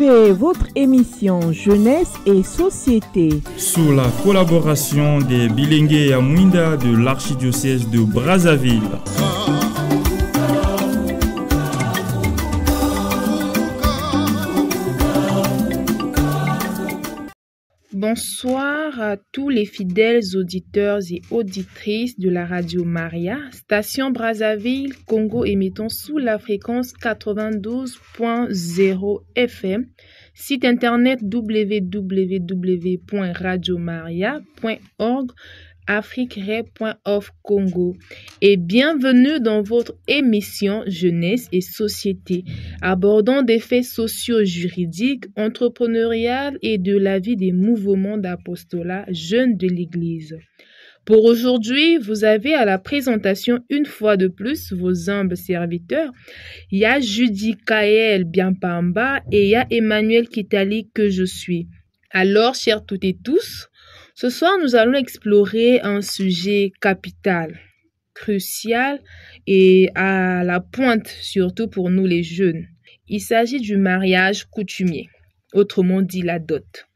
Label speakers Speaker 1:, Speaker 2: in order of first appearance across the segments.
Speaker 1: Suivez votre émission Jeunesse et Société
Speaker 2: sous la collaboration des Bilingué à Mouinda de l'archidiocèse de Brazzaville.
Speaker 3: Bonsoir à tous les fidèles auditeurs et auditrices de la radio Maria, station Brazzaville, Congo émettant sous la fréquence 92.0 FM, site internet www.radiomaria.org, afriqueradio.org Congo, et bienvenue dans votre émission Jeunesse et Société, abordant des faits socio-juridiques, entrepreneuriales et de la vie des mouvements d'apostolat jeunes de l'Église. Pour aujourd'hui, vous avez à la présentation une fois de plus vos humbles serviteurs. Il y a Judy Kael Biampamba et il y a Emmanuel Kitali que je suis. Alors, chers toutes et tous, ce soir, nous allons explorer un sujet capital, crucial et à la pointe, surtout pour nous les jeunes. Il s'agit du mariage coutumier, autrement dit la dot.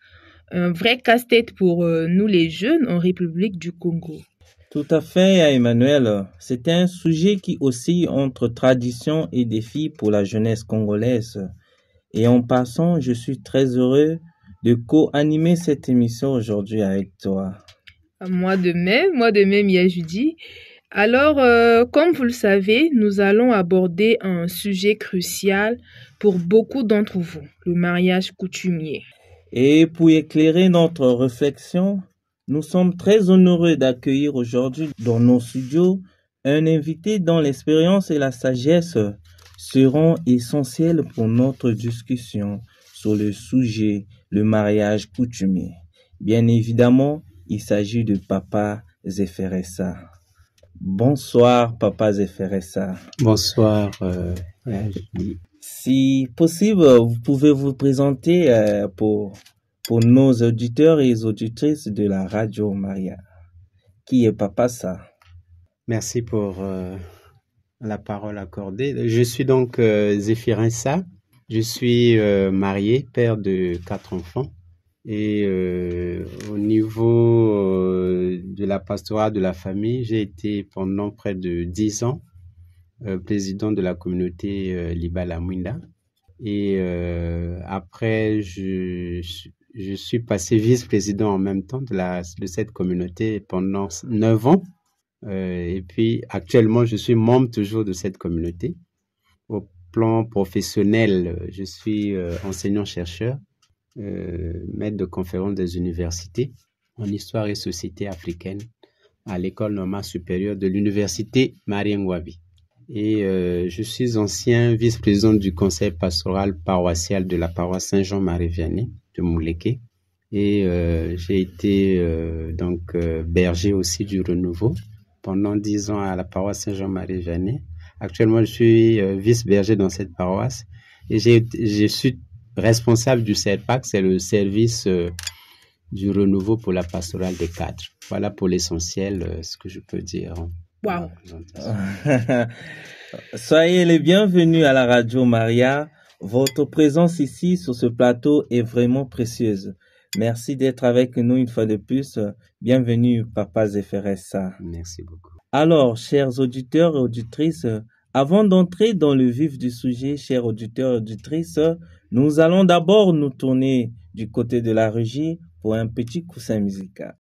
Speaker 3: Un vrai casse-tête pour nous les jeunes en République du Congo.
Speaker 4: Tout à fait, Emmanuel. C'est un sujet qui oscille entre tradition et défi pour la jeunesse congolaise. Et en passant, je suis très heureux de co-animer cette émission aujourd'hui avec toi.
Speaker 3: Moi de même, il y a Judy. Alors, comme vous le savez, nous allons aborder un sujet crucial pour beaucoup d'entre vous, le mariage coutumier.
Speaker 4: Et pour éclairer notre réflexion, nous sommes très honoreux d'accueillir aujourd'hui dans nos studios un invité dont l'expérience et la sagesse seront essentielles pour notre discussion sur le sujet, le mariage coutumier. Bien évidemment, il s'agit de Papa Zeferessa. Bonsoir, Papa Zeferessa.
Speaker 5: Bonsoir.
Speaker 4: Si possible, vous pouvez vous présenter pour nos auditeurs et auditrices de la radio Maria. Qui est Papa ça?
Speaker 5: Merci pour la parole accordée. Je suis donc Zeferessa. Je suis marié, père de 4 enfants. Et au niveau de la pastorat de la famille, j'ai été pendant près de 10 ans président de la communauté Libala Mouinda. Et après, je suis passé vice-président en même temps de cette communauté pendant 9 ans. Et puis actuellement, je suis membre toujours de cette communauté. Au plan professionnel, je suis enseignant-chercheur, maître de conférence des universités en histoire et société africaine à l'école normale supérieure de l'université Mariengwabi. Et je suis ancien vice-président du conseil pastoral paroissial de la paroisse Saint-Jean-Marie Vianney de Mouleke. Et j'ai été berger aussi du renouveau pendant 10 ans à la paroisse Saint-Jean-Marie Vianney. Actuellement, je suis vice-berger dans cette paroisse et je suis responsable du SERPAC, c'est le service du renouveau pour la pastorale des cadres. Voilà pour l'essentiel ce que je peux dire.
Speaker 3: Wow.
Speaker 4: Soyez les bienvenus à la radio Maria. Votre présence ici sur ce plateau est vraiment précieuse. Merci d'être avec nous une fois de plus. Bienvenue, Papa Zeferessa.
Speaker 5: Merci beaucoup.
Speaker 4: Alors, chers auditeurs et auditrices, avant d'entrer dans le vif du sujet, chers auditeurs et auditrices, nous allons d'abord nous tourner du côté de la régie pour un petit coussin musical.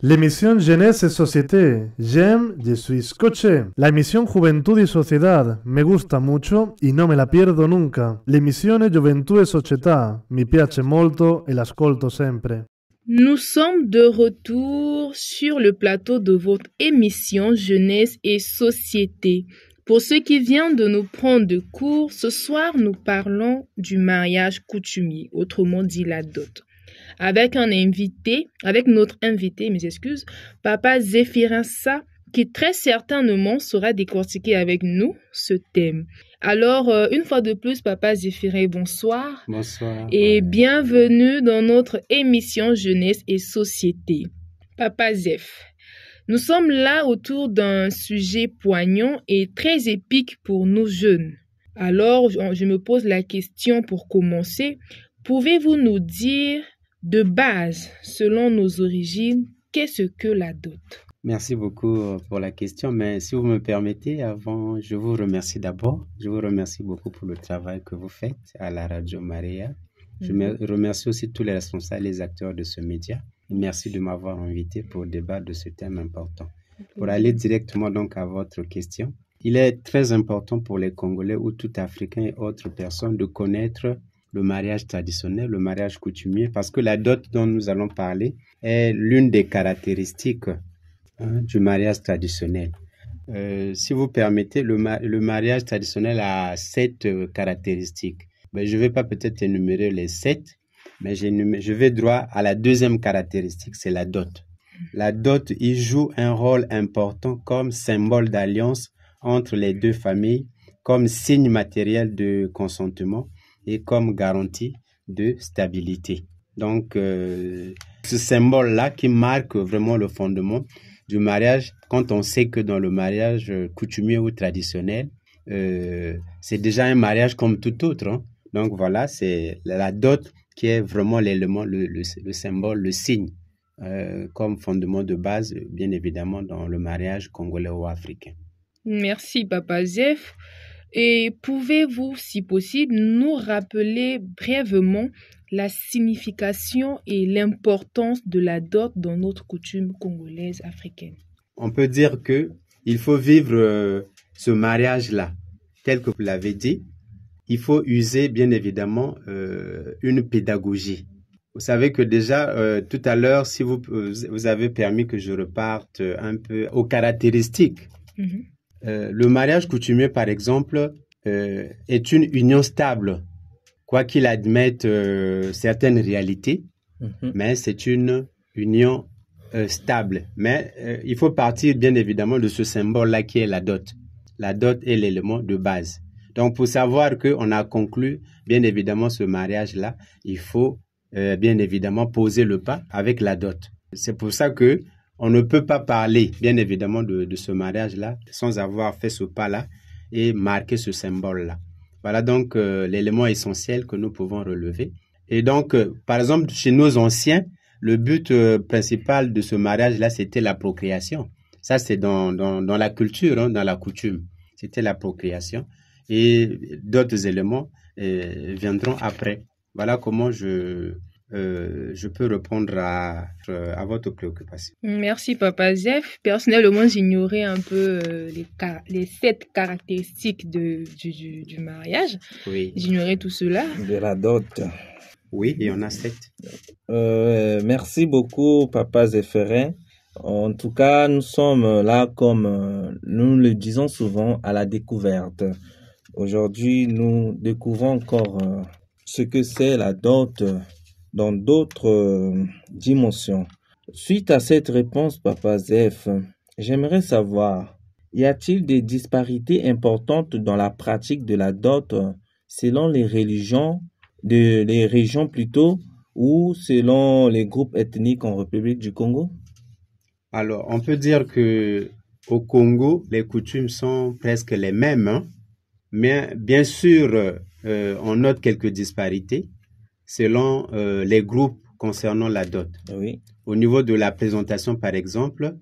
Speaker 6: L'émission Jeunesse et Société. J'aime, je suis scotché. La emisión Juventud y Sociedad. Me gusta mucho y no me la pierdo nunca. L'emissione Gioventù e Società. Mi piace molto e l'ascolto sempre.
Speaker 3: Nous sommes de retour sur le plateau de votre émission Jeunesse et Société. Pour ceux qui viennent de nous prendre de court, ce soir nous parlons du mariage coutumier, autrement dit la dot. Avec notre invité, Papa Zéphirin Sa, qui très certainement saura décortiquer avec nous ce thème. Alors, une fois de plus, Papa Zéphirin, bonsoir.
Speaker 5: Bonsoir.
Speaker 3: Et bienvenue dans notre émission Jeunesse et Société. Papa Zéph, nous sommes là autour d'un sujet poignant et très épique pour nous jeunes. Alors, je me pose la question pour commencer. Pouvez-vous nous dire de base, selon nos origines, qu'est-ce que la dot?
Speaker 5: Merci beaucoup pour la question, mais si vous me permettez, avant, je vous remercie d'abord. Je vous remercie beaucoup pour le travail que vous faites à la Radio Maria. Je remercie aussi tous les responsables, les acteurs de ce média. Merci de m'avoir invité pour débattre de ce thème important. Pour aller directement donc à votre question, il est très important pour les Congolais ou tout Africain et autres personnes de connaître le mariage traditionnel, le mariage coutumier, parce que la dot dont nous allons parler est l'une des caractéristiques du mariage traditionnel. Si vous permettez, le mariage traditionnel a 7 caractéristiques. Ben, je ne vais pas peut-être énumérer les 7, mais je vais droit à la deuxième caractéristique, c'est la dot. La dot, il joue un rôle important comme symbole d'alliance entre les deux familles, comme signe matériel de consentement et comme garantie de stabilité. Donc, ce symbole-là qui marque vraiment le fondement du mariage, quand on sait que dans le mariage coutumier ou traditionnel, c'est déjà un mariage comme tout autre. Hein. Donc voilà, c'est la dot qui est vraiment l'élément, le symbole, le signe, comme fondement de base, bien évidemment, dans le mariage congolais ou africain.
Speaker 3: Merci, Papa Zéph. Et pouvez-vous, si possible, nous rappeler brièvement la signification et l'importance de la dot dans notre coutume congolaise africaine?
Speaker 5: On peut dire qu'il faut vivre ce mariage-là, tel que vous l'avez dit. Il faut user, bien évidemment, une pédagogie. Vous savez que déjà, tout à l'heure, si vous avez permis que je reparte un peu aux caractéristiques. Le mariage coutumier, par exemple, est une union stable, quoi qu'il admette certaines réalités, mais c'est une union stable. Mais il faut partir, bien évidemment, de ce symbole-là qui est la dot. La dot est l'élément de base. Donc, pour savoir qu'on a conclu, bien évidemment, ce mariage-là, il faut bien évidemment poser le pas avec la dot. C'est pour ça que on ne peut pas parler, bien évidemment, de ce mariage-là sans avoir fait ce pas-là et marquer ce symbole-là. Voilà donc l'élément essentiel que nous pouvons relever. Et donc, par exemple, chez nos anciens, le but principal de ce mariage-là, c'était la procréation. Ça, c'est dans la culture, hein, dans la coutume. C'était la procréation. Et d'autres éléments viendront après. Voilà comment je peux répondre à votre préoccupation.
Speaker 3: Merci, Papa Zéph. Personnellement, j'ignorais un peu les 7 caractéristiques du mariage.
Speaker 5: Oui.
Speaker 3: J'ignorais tout cela.
Speaker 4: De la dot.
Speaker 5: Oui, il y en a 7.
Speaker 4: Merci beaucoup, Papa Zéphirin. En tout cas, nous sommes là, comme nous le disons souvent, à la découverte. Aujourd'hui, nous découvrons encore ce que c'est la dot dans d'autres dimensions. Suite à cette réponse, Papa Zéph, j'aimerais savoir, y a-t-il des disparités importantes dans la pratique de la dot selon les régions plutôt, ou selon les groupes ethniques en République du Congo?
Speaker 5: Alors, on peut dire que au Congo, les coutumes sont presque les mêmes, hein? Mais bien sûr, on note quelques disparités selon les groupes concernant la dot.
Speaker 4: Oui.
Speaker 5: Au niveau de la présentation, par exemple,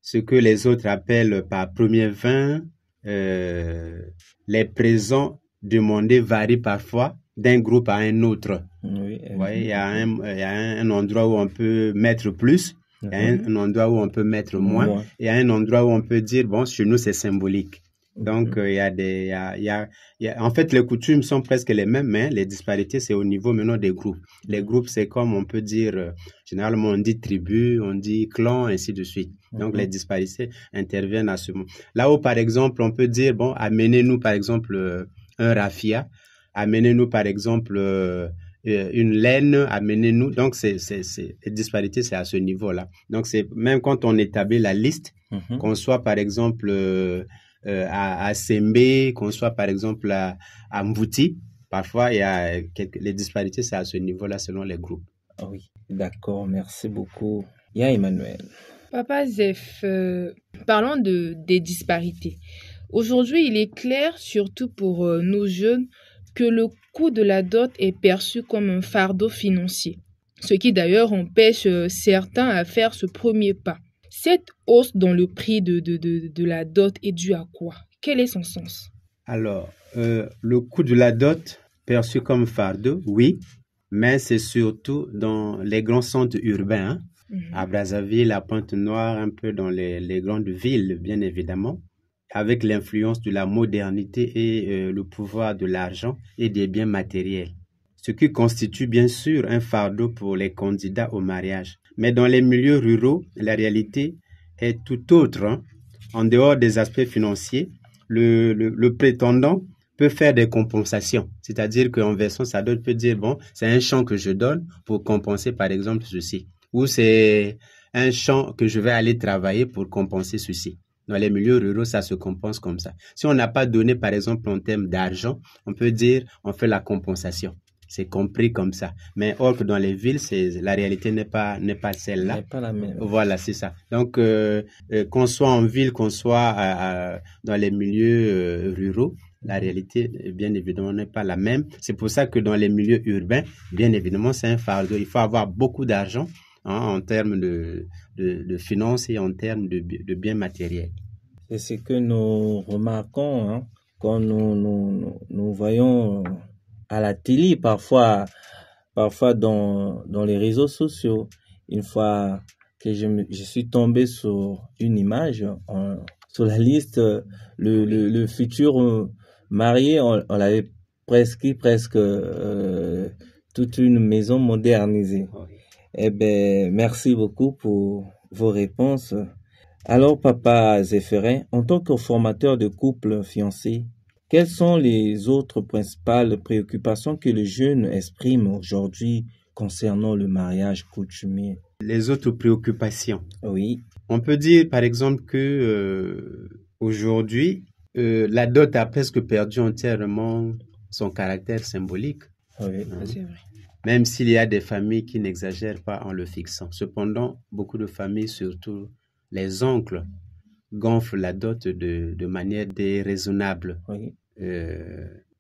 Speaker 5: ce que les autres appellent par premier vin, les présents demandés varient parfois d'un groupe à un autre.
Speaker 4: Oui.
Speaker 5: Vous voyez, il y a un endroit où on peut mettre plus, Il y a un endroit où on peut mettre moins. Et il y a un endroit où on peut dire, bon, chez nous, c'est symbolique. Donc, en fait, les coutumes sont presque les mêmes, mais les disparités, c'est au niveau maintenant des groupes. Les groupes, c'est comme on peut dire, généralement, on dit tribu, on dit clan, ainsi de suite. Donc, les disparités interviennent à ce moment. Là où, par exemple, on peut dire, bon, amenez-nous, par exemple, un raffia, amenez-nous, par exemple, une laine, amenez-nous. Donc, les disparités, c'est à ce niveau-là. Donc, c'est même quand on établit la liste, qu'on soit, par exemple, à Sembe, qu'on soit par exemple à Mbouti, parfois il y a les disparités, c'est à ce niveau-là selon les groupes.
Speaker 4: Oui, d'accord, merci beaucoup. Ya Emmanuel.
Speaker 3: Papa Zef, parlons des disparités. Aujourd'hui, il est clair, surtout pour nos jeunes, que le coût de la dot est perçu comme un fardeau financier, ce qui d'ailleurs empêche certains à faire ce premier pas. Cette hausse dans le prix de la dot est due à quoi? Quel est son sens?
Speaker 5: Alors, le coût de la dot perçu comme fardeau, oui, mais c'est surtout dans les grands centres urbains, à Brazzaville, à Pointe-Noire, un peu dans les grandes villes, bien évidemment, avec l'influence de la modernité et le pouvoir de l'argent et des biens matériels, ce qui constitue bien sûr un fardeau pour les candidats au mariage. Mais dans les milieux ruraux, la réalité est tout autre. En dehors des aspects financiers, le prétendant peut faire des compensations. C'est-à-dire qu'en versant sa dot, peut dire, bon, c'est un champ que je donne pour compenser par exemple ceci. Ou c'est un champ que je vais aller travailler pour compenser ceci. Dans les milieux ruraux, ça se compense comme ça. Si on n'a pas donné par exemple en termes d'argent, on peut dire, on fait la compensation. C'est compris comme ça. Mais or que dans les villes, la réalité n'est pas celle-là.
Speaker 4: N'est pas la même.
Speaker 5: Voilà, c'est ça. Donc, qu'on soit en ville, qu'on soit dans les milieux ruraux, la réalité, bien évidemment, n'est pas la même. C'est pour ça que dans les milieux urbains, bien évidemment, c'est un fardeau. Il faut avoir beaucoup d'argent en termes de finances et en termes de biens matériels.
Speaker 4: C'est ce que nous remarquons quand nous voyons à la télé, parfois dans les réseaux sociaux. Une fois que je suis tombé sur une image, sur la liste, le futur marié, on l'avait presque toute une maison modernisée. Eh ben, merci beaucoup pour vos réponses. Alors, Papa Zéphirin, en tant que formateur de couple fiancé, quelles sont les autres principales préoccupations que les jeunes expriment aujourd'hui concernant le mariage coutumier?
Speaker 5: Les autres préoccupations.
Speaker 4: Oui.
Speaker 5: On peut dire, par exemple, que aujourd'hui, la dot a presque perdu entièrement son caractère symbolique.
Speaker 4: Oui,
Speaker 3: c'est vrai.
Speaker 5: Même s'il y a des familles qui n'exagèrent pas en le fixant. Cependant, beaucoup de familles, surtout les oncles, gonflent la dot de manière déraisonnable.
Speaker 4: Oui.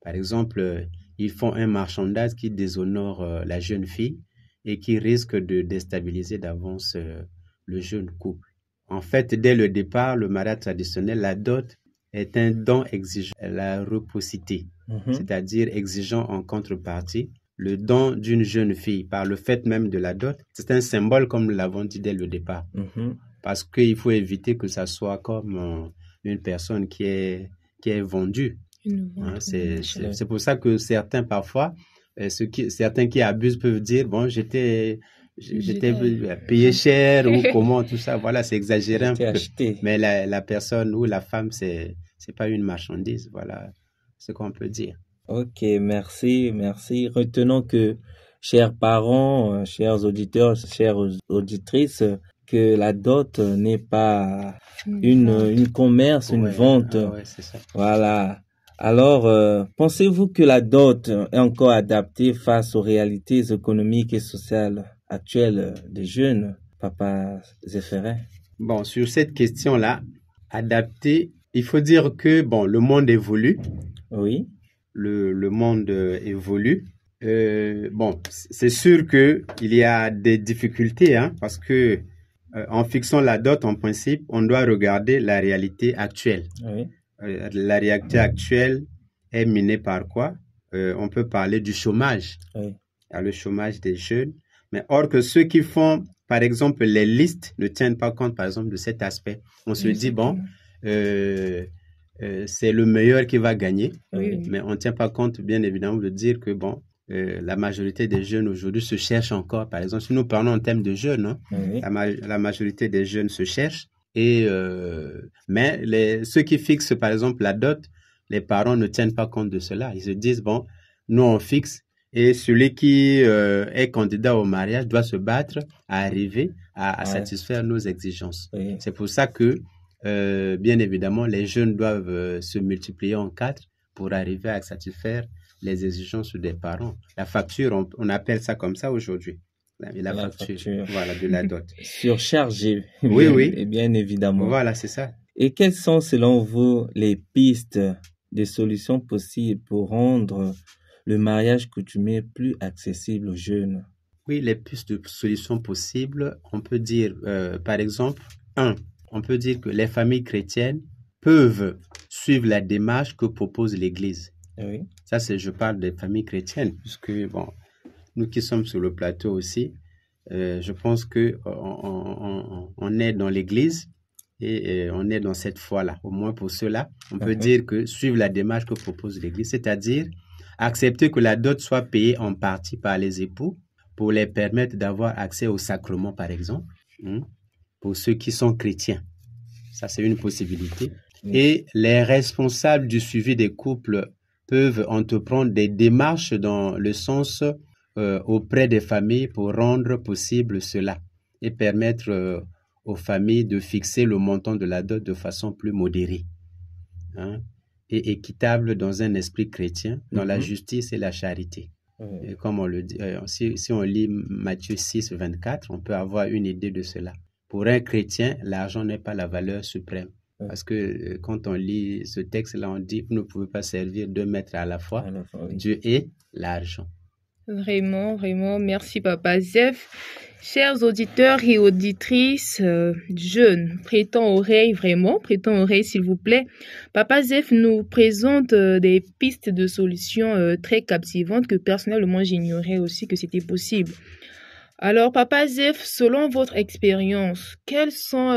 Speaker 5: Par exemple, ils font un marchandage qui déshonore la jeune fille et qui risque de déstabiliser d'avance le jeune couple. En fait, dès le départ, le mariage traditionnel, la dot est un don exigeant la réciprocité, c'est-à-dire exigeant en contrepartie le don d'une jeune fille par le fait même de la dot. C'est un symbole, comme nous l'avons dit dès le départ, parce qu'il faut éviter que ça soit comme une personne qui est vendue. C'est pour ça que certains parfois, certains qui abusent peuvent dire, bon, j'étais payé cher ou comment, tout ça. Voilà, c'est exagéré un peu.
Speaker 4: Acheté.
Speaker 5: Mais la personne ou la femme, c'est pas une marchandise. Voilà ce qu'on peut dire.
Speaker 4: Ok, merci. Retenons que, chers parents, chers auditeurs, chères auditrices, que la dot n'est pas une commerce, une vente.
Speaker 5: C'est ça.
Speaker 4: Voilà. Alors, pensez-vous que la dot est encore adaptée face aux réalités économiques et sociales actuelles des jeunes, Papa Zéphirin?
Speaker 5: Bon, sur cette question-là, adaptée, il faut dire que, bon, le monde évolue.
Speaker 4: Oui.
Speaker 5: Le monde évolue. Bon, c'est sûr qu'il y a des difficultés, parce que en fixant la dot, en principe, on doit regarder la réalité actuelle.
Speaker 4: Oui.
Speaker 5: La réalité actuelle est minée par quoi? On peut parler du chômage.
Speaker 4: Oui.
Speaker 5: Il y a le chômage des jeunes. Mais or que ceux qui font par exemple, les listes ne tiennent pas compte, par exemple, de cet aspect. On se dit, bon, c'est le meilleur qui va gagner, mais on ne tient pas compte, bien évidemment, de dire que, bon, la majorité des jeunes aujourd'hui se cherchent encore. Par exemple, si nous parlons en termes de jeunes, hein, la majorité des jeunes se cherchent. Mais ceux qui fixent, par exemple, la dot, les parents ne tiennent pas compte de cela. Ils se disent, bon, nous, on fixe et celui qui est candidat au mariage doit se battre à arriver à satisfaire nos exigences. C'est pour ça que, bien évidemment, les jeunes doivent se multiplier en 4 pour arriver à satisfaire les exigences des parents. La facture, on appelle ça comme ça aujourd'hui. La facture, voilà, de la dot.
Speaker 4: Surchargé.
Speaker 5: Oui.
Speaker 4: Et bien évidemment.
Speaker 5: Voilà, c'est ça.
Speaker 4: Et quelles sont, selon vous, les pistes de solutions possibles pour rendre le mariage coutumier plus accessible aux jeunes?
Speaker 5: Oui, les pistes de solutions possibles, on peut dire, par exemple, on peut dire que les familles chrétiennes peuvent suivre la démarche que propose l'Église.
Speaker 4: Oui.
Speaker 5: Ça, je parle des familles chrétiennes, puisque, bon, nous qui sommes sur le plateau aussi, je pense que on est dans l'Église et on est dans cette foi-là. Au moins pour cela, on peut dire que suivre la démarche que propose l'Église, c'est-à-dire accepter que la dot soit payée en partie par les époux pour les permettre d'avoir accès au sacrement, par exemple, pour ceux qui sont chrétiens. Ça, c'est une possibilité. Et les responsables du suivi des couples peuvent entreprendre des démarches dans le sens auprès des familles pour rendre possible cela et permettre aux familles de fixer le montant de la dot de façon plus modérée, et équitable dans un esprit chrétien, dans la justice et la charité. Et comme on le dit, si on lit Matthieu 6, 24, on peut avoir une idée de cela. Pour un chrétien, l'argent n'est pas la valeur suprême. Parce que quand on lit ce texte-là, on dit vous ne pouvez pas servir 2 maîtres à la fois. Dieu et l'argent.
Speaker 3: Vraiment, vraiment, merci Papa Zef. Chers auditeurs et auditrices, jeunes, prêtons oreille s'il vous plaît. Papa Zef nous présente des pistes de solutions très captivantes que personnellement j'ignorais aussi que c'était possible. Alors Papa Zef, selon votre expérience, quels sont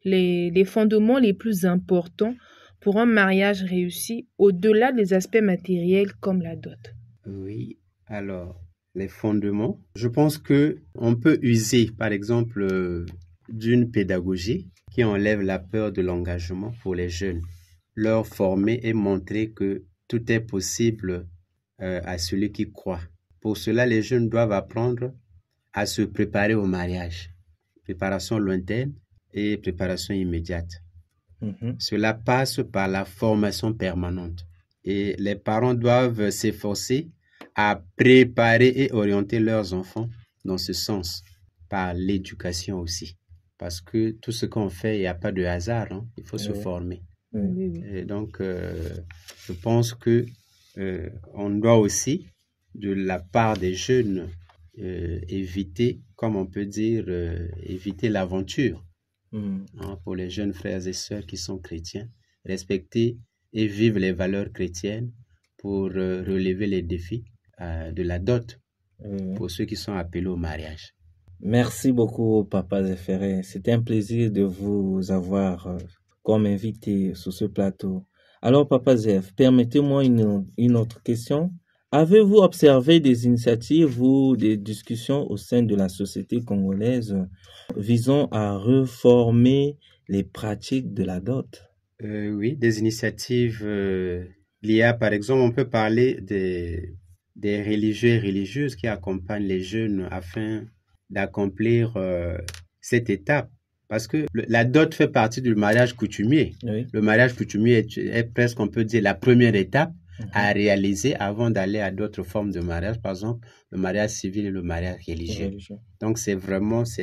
Speaker 3: les fondements les plus importants pour un mariage réussi au-delà des aspects matériels comme la dot?
Speaker 5: Oui, alors, les fondements, je pense que on peut user, par exemple, d'une pédagogie qui enlève la peur de l'engagement pour les jeunes, leur former et montrer que tout est possible à celui qui croit. Pour cela, les jeunes doivent apprendre à se préparer au mariage, préparation lointaine et préparation immédiate. Cela passe par la formation permanente et les parents doivent s'efforcer à préparer et orienter leurs enfants dans ce sens, par l'éducation aussi. Parce que tout ce qu'on fait, il n'y a pas de hasard, il faut se former. Et donc, je pense que on doit aussi, de la part des jeunes, éviter, comme on peut dire, éviter l'aventure. Pour les jeunes frères et sœurs qui sont chrétiens, respecter et vivre les valeurs chrétiennes pour relever les défis de la dot pour ceux qui sont appelés au mariage.
Speaker 4: Merci beaucoup, Papa Zéphéré. C'était un plaisir de vous avoir comme invité sur ce plateau. Alors, Papa Zef, permettez-moi une autre question. Avez-vous observé des initiatives ou des discussions au sein de la société congolaise visant à reformer les pratiques de la dot?
Speaker 5: Oui, des initiatives. Il y a, par exemple, on peut parler des religieux et religieuses qui accompagnent les jeunes afin d'accomplir cette étape. Parce que la dot fait partie du mariage coutumier. Oui. Le mariage coutumier est presque, on peut dire, la première étape à réaliser avant d'aller à d'autres formes de mariage, par exemple le mariage civil et le mariage religieux. Donc c'est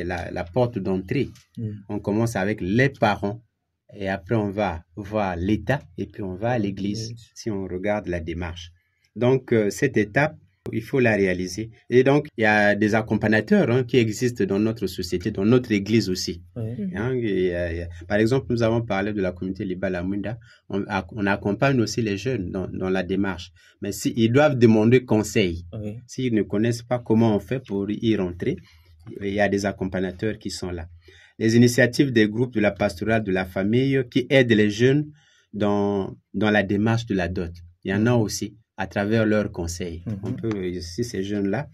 Speaker 5: la porte d'entrée. On commence avec les parents et après on va voir l'État et puis on va à l'église si on regarde la démarche. Donc cette étape, il faut la réaliser. Et donc, il y a des accompagnateurs qui existent dans notre société, dans notre église aussi. Par exemple, nous avons parlé de la communauté Libala Mwinda. On accompagne aussi les jeunes dans la démarche. Mais ils doivent demander conseil. S'ils ne connaissent pas comment on fait pour y rentrer, il y a des accompagnateurs qui sont là. Les initiatives des groupes de la pastorale de la famille qui aident les jeunes dans la démarche de la dot. Il y en a aussi à travers leurs conseils. On peut, si ces jeunes-là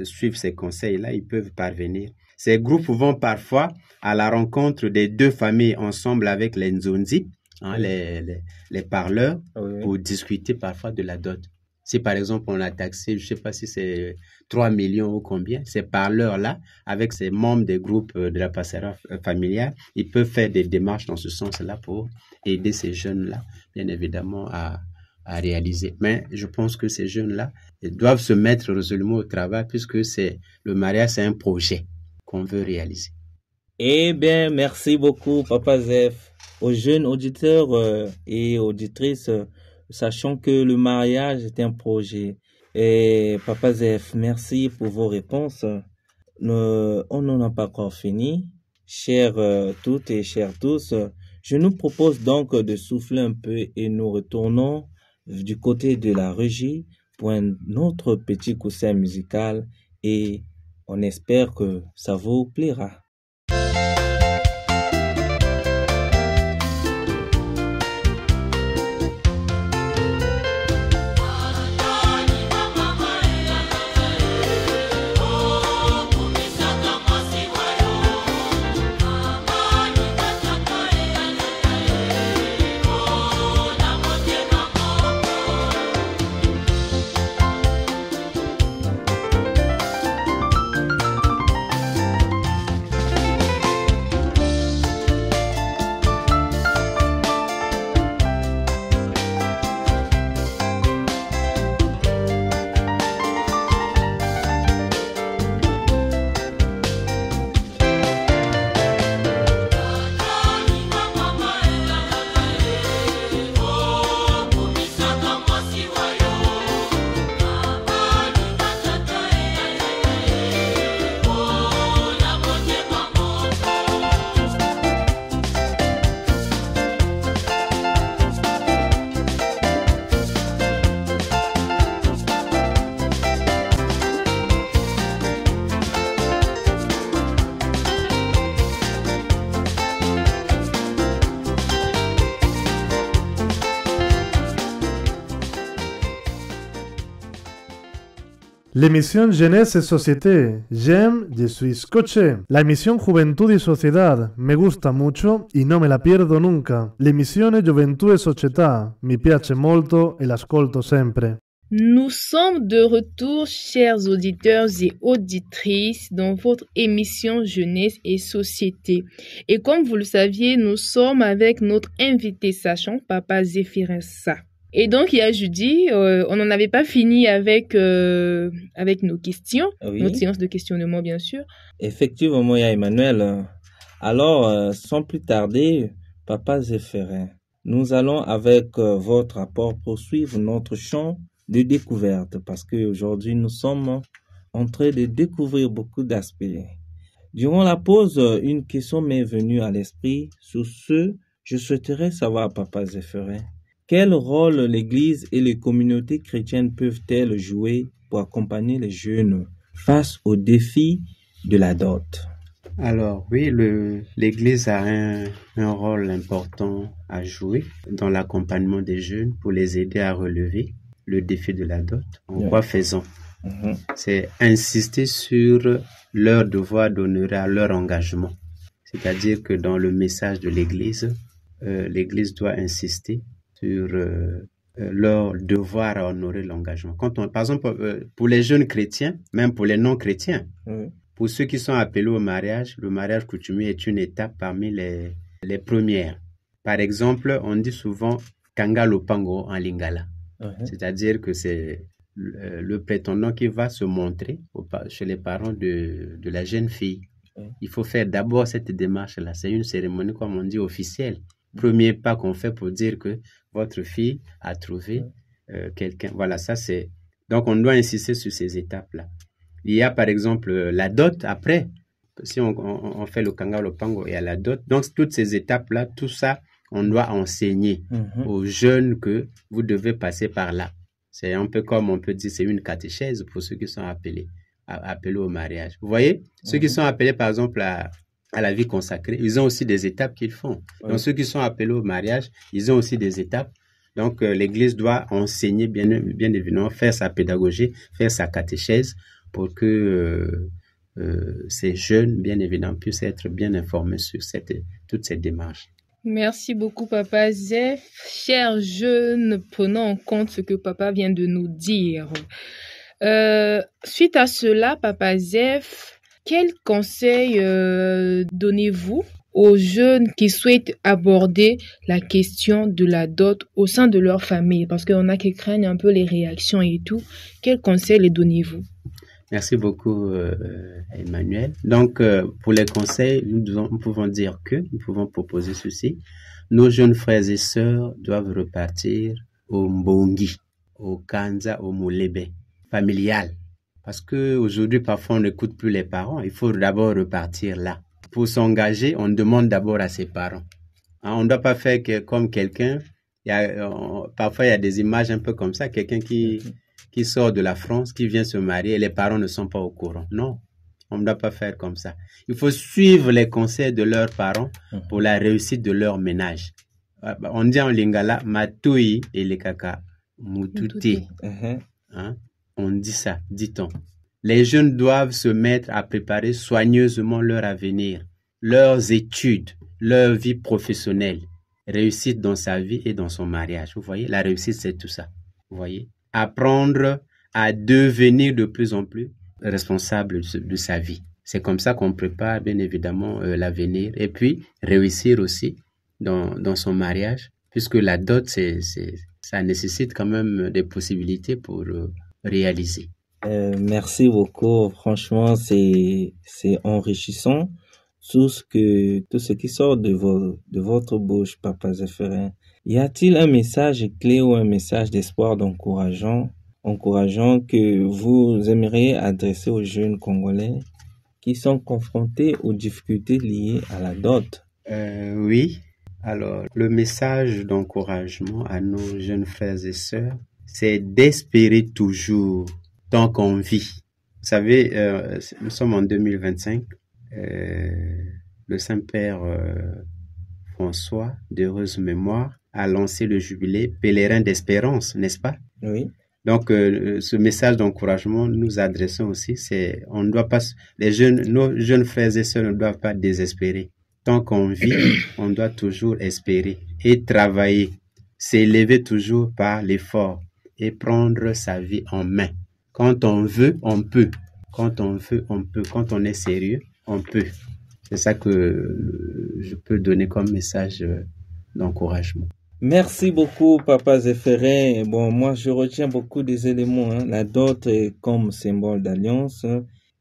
Speaker 5: suivent ces conseils-là, ils peuvent parvenir. Ces groupes vont parfois à la rencontre des deux familles ensemble avec les nzonzi, les parleurs, pour discuter parfois de la dot. Si par exemple on a taxé, je ne sais pas si c'est 3 millions ou combien, ces parleurs-là, avec ces membres des groupes de la pastorale familiale, ils peuvent faire des démarches dans ce sens-là pour aider ces jeunes-là, bien évidemment, à réaliser. Mais je pense que ces jeunes-là doivent se mettre résolument au travail puisque le mariage, c'est un projet qu'on veut réaliser.
Speaker 4: Eh bien, merci beaucoup, Papa Zef. Aux jeunes auditeurs et auditrices, sachant que le mariage est un projet. Et Papa Zef, merci pour vos réponses. On n'en a pas encore fini. Chères toutes et chers tous, je nous propose donc de souffler un peu et nous retournons du côté de la régie pour un autre petit coussin musical et on espère que ça vous plaira.
Speaker 6: L'émission Jeunesse et Société. J'aime, je suis scotché. La émission Juventud y Sociedad. Me gusta mucho y no me la pierdo nunca. L'emissione Gioventù e Società. Mi piace molto e l'ascolto sempre.
Speaker 3: Nous sommes de retour, chers auditeurs et auditrices, dans votre émission Jeunesse et Société. Et comme vous le saviez, nous sommes avec notre invité sachant, Papa Zéphirin Sa. Et donc, il y a jeudi, on n'en avait pas fini avec nos questions, notre séance de questionnement, bien sûr.
Speaker 4: Effectivement, il y a Emmanuel. Alors, sans plus tarder, Papa Zéphirin, nous allons avec votre rapport poursuivre notre champ de découverte parce qu'aujourd'hui, nous sommes en train de découvrir beaucoup d'aspects. Durant la pause, une question m'est venue à l'esprit. Sur ce, je souhaiterais savoir, Papa Zéphirin, quel rôle l'Église et les communautés chrétiennes peuvent-elles jouer pour accompagner les jeunes face aux défis de la dot?
Speaker 5: Alors oui, l'Église a un rôle important à jouer dans l'accompagnement des jeunes pour les aider à relever le défi de la dot. En quoi faisant? C'est insister sur leur devoir d'honorer à leur engagement. C'est-à-dire que dans le message de l'Église, l'Église doit insister sur leur devoir à honorer l'engagement. Par exemple, pour les jeunes chrétiens, même pour les non-chrétiens, pour ceux qui sont appelés au mariage, le mariage coutumier est une étape parmi les premières. Par exemple, on dit souvent Kanga Lopango en Lingala. C'est-à-dire que c'est le prétendant qui va se montrer chez les parents de la jeune fille. Il faut faire d'abord cette démarche-là. C'est une cérémonie, comme on dit, officielle. Premier pas qu'on fait pour dire que votre fille a trouvé quelqu'un. Voilà, ça c'est... Donc, on doit insister sur ces étapes-là. Il y a, par exemple, la dot après. Si on fait le Kanga Lopango, il y a la dot. Donc, toutes ces étapes-là, tout ça, on doit enseigner aux jeunes que vous devez passer par là. C'est un peu comme on peut dire, c'est une catéchèse pour ceux qui sont appelés appelés au mariage. Vous voyez, ceux qui sont appelés par exemple à la vie consacrée, ils ont aussi des étapes qu'ils font. Donc ceux qui sont appelés au mariage, ils ont aussi des étapes. Donc l'Église doit enseigner bien évidemment, faire sa pédagogie, faire sa catéchèse pour que ces jeunes, bien évidemment, puissent être bien informés sur toute cette démarche.
Speaker 3: Merci beaucoup, Papa Zef. Chers jeunes, prenons en compte ce que Papa vient de nous dire. Suite à cela, Papa Zef, quel conseil donnez-vous aux jeunes qui souhaitent aborder la question de la dot au sein de leur famille? Parce qu'on a qui craignent un peu les réactions et tout. Quel conseil les donnez-vous?
Speaker 5: Merci beaucoup, Emmanuel. Donc, pour les conseils, nous pouvons dire nous pouvons proposer ceci. Nos jeunes frères et sœurs doivent repartir au Mbongi, au Kanza, au Moulebe, familial. Parce que aujourd'hui, parfois, on n'écoute plus les parents. Il faut d'abord repartir là. Pour s'engager, on demande d'abord à ses parents. Hein, on ne doit pas faire comme quelqu'un. Parfois, il y a des images un peu comme ça. Quelqu'un qui sort de la France, qui vient se marier et les parents ne sont pas au courant. Non, on ne doit pas faire comme ça. Il faut suivre les conseils de leurs parents pour la réussite de leur ménage. On dit en lingala, matui et les kaka, mututi. Hein? On dit ça, dit-on. Les jeunes doivent se mettre à préparer soigneusement leur avenir, leurs études, leur vie professionnelle, réussite dans sa vie et dans son mariage. Vous voyez, la réussite, c'est tout ça. Vous voyez? Apprendre à devenir de plus en plus responsable de sa vie. C'est comme ça qu'on prépare bien évidemment l'avenir et puis réussir aussi dans son mariage, puisque la dot, ça nécessite quand même des possibilités pour réaliser.
Speaker 4: Merci beaucoup. Franchement, c'est enrichissant tout ce qui sort de votre bouche, Papa Zéphirin. Y a-t-il un message clé ou un message d'espoir encourageant que vous aimeriez adresser aux jeunes Congolais qui sont confrontés aux difficultés liées à la dot?
Speaker 5: Oui. Alors, le message d'encouragement à nos jeunes frères et sœurs, c'est d'espérer toujours tant qu'on vit. Vous savez, nous sommes en 2025. Le Saint-Père François, d'heureuse mémoire, a lancé le jubilé Pèlerin d'espérance, n'est-ce pas?
Speaker 4: Oui.
Speaker 5: Donc, ce message d'encouragement, nous adressons aussi, on ne doit pas, nos jeunes frères et sœurs ne doivent pas désespérer. Tant qu'on vit, on doit toujours espérer et travailler, s'élever toujours par l'effort et prendre sa vie en main. Quand on veut, on peut. Quand on veut, on peut. Quand on est sérieux, on peut. C'est ça que je peux donner comme message d'encouragement.
Speaker 4: Merci beaucoup, Papa Zéphirin. Bon, moi, je retiens beaucoup des éléments. La dot est comme symbole d'alliance,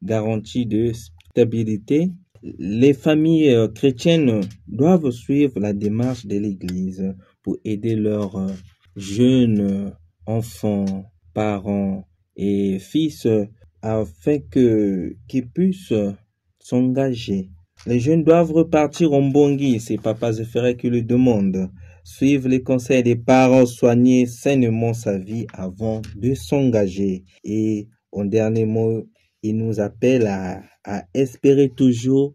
Speaker 4: garantie de stabilité. Les familles chrétiennes doivent suivre la démarche de l'Église pour aider leurs jeunes enfants, parents et fils afin qu'ils puissent s'engager. Les jeunes doivent repartir en Mbongi, c'est Papa Zéphirin qui le demande. Suivre les conseils des parents, soigner sainement sa vie avant de s'engager. Et en dernier mot, il nous appelle à espérer toujours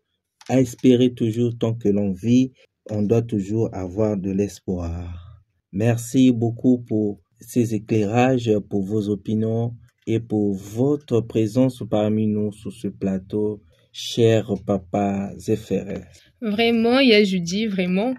Speaker 4: tant que l'on vit. On doit toujours avoir de l'espoir. Merci beaucoup pour ces éclairages, pour vos opinions et pour votre présence parmi nous sur ce plateau, cher Papa Zéphirin.
Speaker 3: Vraiment, Yajudi, vraiment.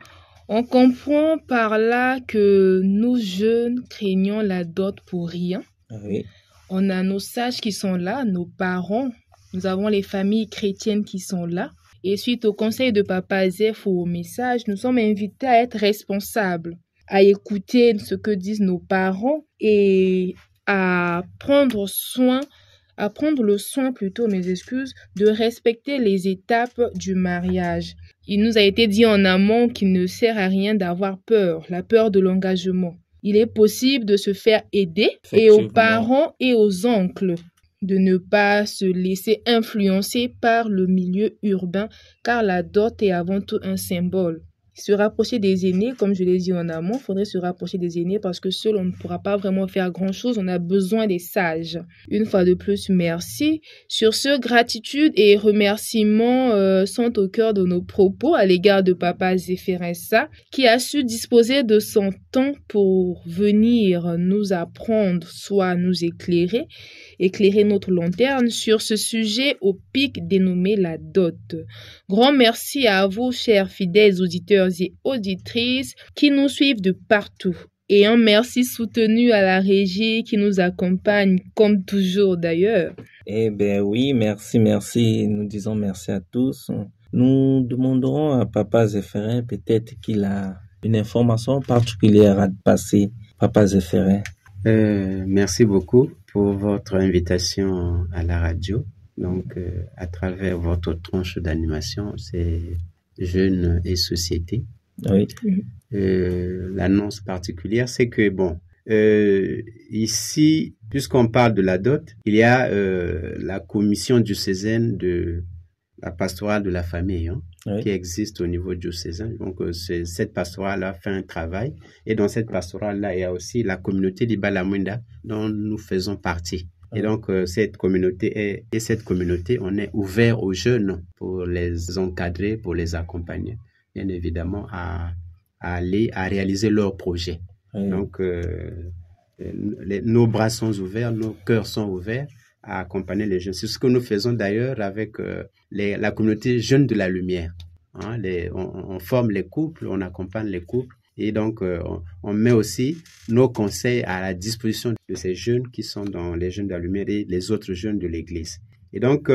Speaker 3: On comprend par là que nous jeunes craignons la dot pour rien.
Speaker 4: Oui.
Speaker 3: On a nos sages qui sont là, nos parents. Nous avons les familles chrétiennes qui sont là. Et suite au conseil de Papa Zef ou au message, nous sommes invités à être responsables, à écouter ce que disent nos parents et à prendre le soin plutôt, de respecter les étapes du mariage. Il nous a été dit en amont qu'il ne sert à rien d'avoir peur, la peur de l'engagement. Il est possible de se faire aider et aux parents et aux oncles de ne pas se laisser influencer par le milieu urbain car la dot est avant tout un symbole. se rapprocher des aînés, comme je l'ai dit en amont, il faudrait se rapprocher des aînés parce que seul, on ne pourra pas vraiment faire grand-chose. On a besoin des sages. Une fois de plus, merci. Sur ce, gratitude et remerciements sont au cœur de nos propos à l'égard de Papa Zéphirin Sa, qui a su disposer de son temps pour venir nous apprendre, soit nous éclairer notre lanterne sur ce sujet au pic dénommé la dot. Grand merci à vous, chers fidèles auditeurs et auditrices qui nous suivent de partout. Et un merci soutenu à la régie qui nous accompagne, comme toujours d'ailleurs.
Speaker 4: Eh bien oui, merci. Nous disons merci à tous. Nous demanderons à Papa Zéphirin peut-être qu'il a une information particulière à passer. Papa Zéphirin.
Speaker 5: Merci beaucoup pour votre invitation à la radio. Donc, à travers votre tranche d'animation, c'est Jeunes et Société.
Speaker 4: Oui.
Speaker 5: L'annonce particulière, c'est que, ici, puisqu'on parle de la dot, il y a la commission diocésaine de la pastorale de la famille, oui, qui existe au niveau diocésain. Donc, cette pastorale-là fait un travail. Et dans cette pastorale-là, il y a aussi la communauté d'Iba La Muinda dont nous faisons partie. Et donc, cette communauté, on est ouvert aux jeunes pour les encadrer, pour les accompagner, bien évidemment, à réaliser leurs projets. Oui. Donc, nos bras sont ouverts, nos cœurs sont ouverts à accompagner les jeunes. C'est ce que nous faisons d'ailleurs avec la communauté Jeunes de la Lumière. On forme les couples, on accompagne les couples. Et donc, on met aussi nos conseils à la disposition de ces jeunes qui sont dans les Jeunes de la Lumière et les autres jeunes de l'Église. Et donc,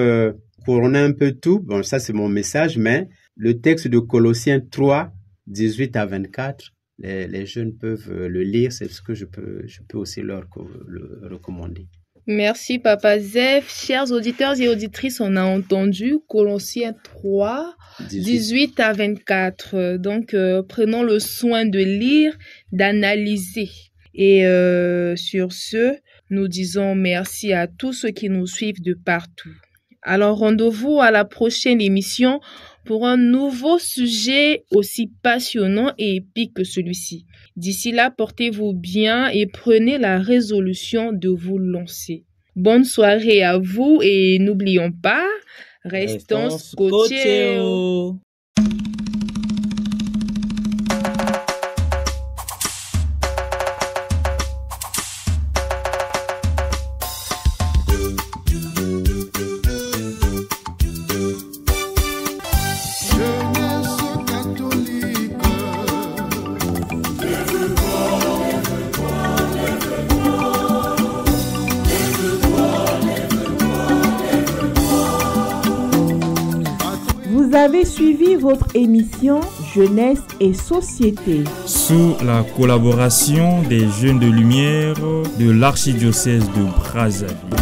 Speaker 5: pour on a un peu tout, ça c'est mon message, mais le texte de Colossiens 3, 18 à 24, les jeunes peuvent le lire, c'est ce que je peux aussi leur le recommander.
Speaker 3: Merci Papa Zef. Chers auditeurs et auditrices, on a entendu Colossiens 3, 18 à 24. Donc, prenons le soin de lire, d'analyser. Et sur ce, nous disons merci à tous ceux qui nous suivent de partout. Alors, rendez-vous à la prochaine émission pour un nouveau sujet aussi passionnant et épique que celui-ci. D'ici là, portez-vous bien et prenez la résolution de vous lancer. Bonne soirée à vous et n'oublions pas, restons scotchés.
Speaker 1: Vous avez suivi votre émission Jeunesse et Société
Speaker 2: sous la collaboration des Jeunes de Lumière de l'archidiocèse de Brazzaville.